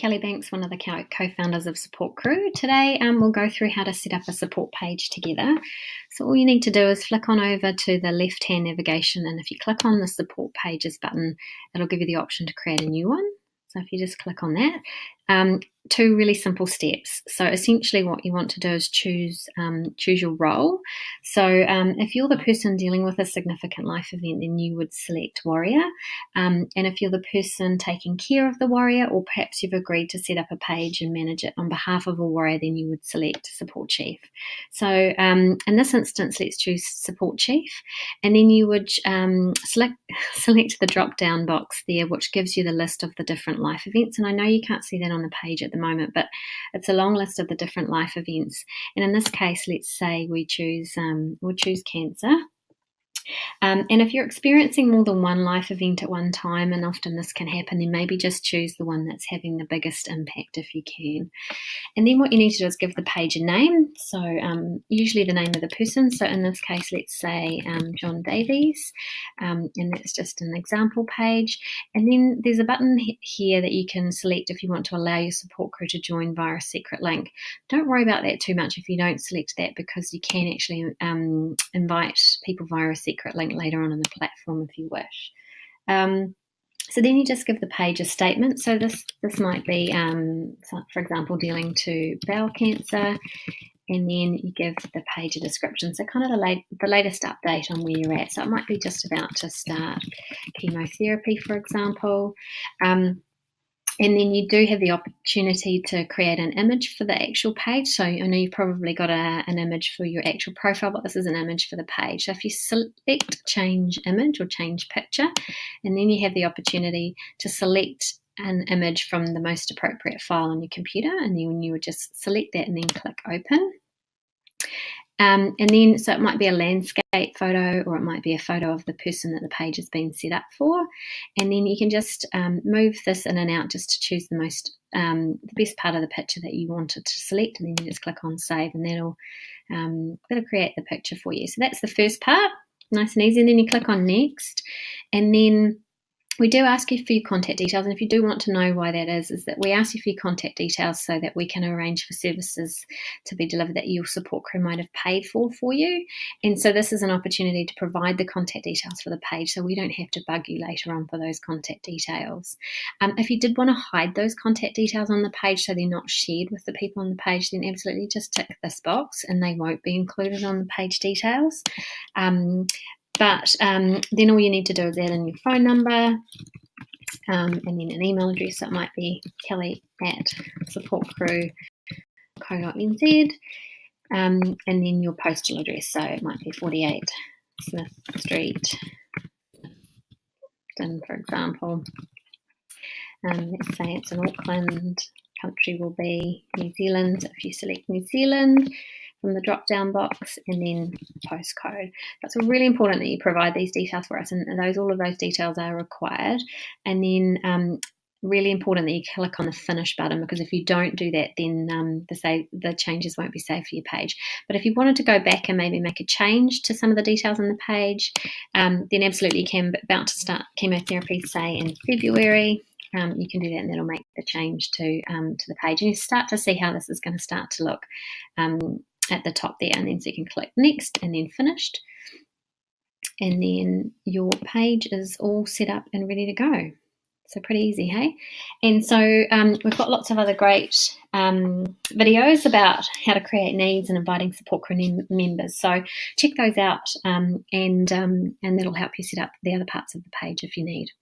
Kelly Banks, one of the co-founders of Support Crew. Today we'll go through how to set up a support page together. So all you need to do is flick on over to the left-hand navigation, and if you click on the Support Pages button, it'll give you the option to create a new one. So if you just click on that, two really simple steps. So essentially what you want to do is choose your role. So if you're the person dealing with a significant life event, then you would select warrior. And if you're the person taking care of the warrior, or perhaps you've agreed to set up a page and manage it on behalf of a warrior, then you would select support chief. So in this instance, let's choose support chief. And then you would select the drop-down box there, which gives you the list of the different life events. And I know you can't see that on the page at the moment, but it's a long list of the different life events. And in this case, let's say we'll choose cancer. And if you're experiencing more than one life event at one time, and often this can happen, then maybe just choose the one that's having the biggest impact if you can. And then what you need to do is give the page a name. So usually the name of the person. So in this case, let's say John Davies, and that's just an example page. And then there's a button here that you can select if you want to allow your support crew to join via a secret link. Don't worry about that too much if you don't select that, because you can actually invite people via a secret link later on in the platform if you wish. So then you just give the page a statement. So this might be, for example, dealing to bowel cancer, and then you give the page a description. So kind of the latest update on where you're at. So it might be just about to start chemotherapy, for example. And then you do have the opportunity to create an image for the actual page. So I know you've probably got an image for your actual profile, but this is an image for the page. So if you select change image or change picture, and then you have the opportunity to select an image from the most appropriate file on your computer, and then you would just select that and then click open. And then, so it might be a landscape photo, or it might be a photo of the person that the page has been set up for. And then you can just move this in and out just to choose the best part of the picture that you wanted to select. And then you just click on save, and that'll create the picture for you. So that's the first part, nice and easy. And then you click on next, and then we do ask you for your contact details, and if you do want to know why that is that we ask you for your contact details so that we can arrange for services to be delivered that your support crew might have paid for you. And so this is an opportunity to provide the contact details for the page, so we don't have to bug you later on for those contact details. If you did want to hide those contact details on the page so they're not shared with the people on the page, then absolutely just tick this box and they won't be included on the page details. But then all you need to do is add in your phone number and then an email address. So it might be kelly@supportcrew.co.nz, and then your postal address. So it might be 48 Smith Street, for example. Let's say it's in Auckland. Country will be New Zealand. So if you select New Zealand from the drop-down box, and then postcode. That's really important that you provide these details for us, and all of those details are required. And then really important that you click on the finish button, because if you don't do that, then the changes won't be saved for your page. But if you wanted to go back and maybe make a change to some of the details on the page, then absolutely you can. But about to start chemotherapy, say in February, you can do that, and that'll make the change to the page. And you start to see how this is going to start to look at the top there, and then so you can click next and then finished, and then your page is all set up and ready to go. So pretty easy, hey? And so we've got lots of other great videos about how to create needs and inviting support crew members. So check those out, and that'll help you set up the other parts of the page if you need.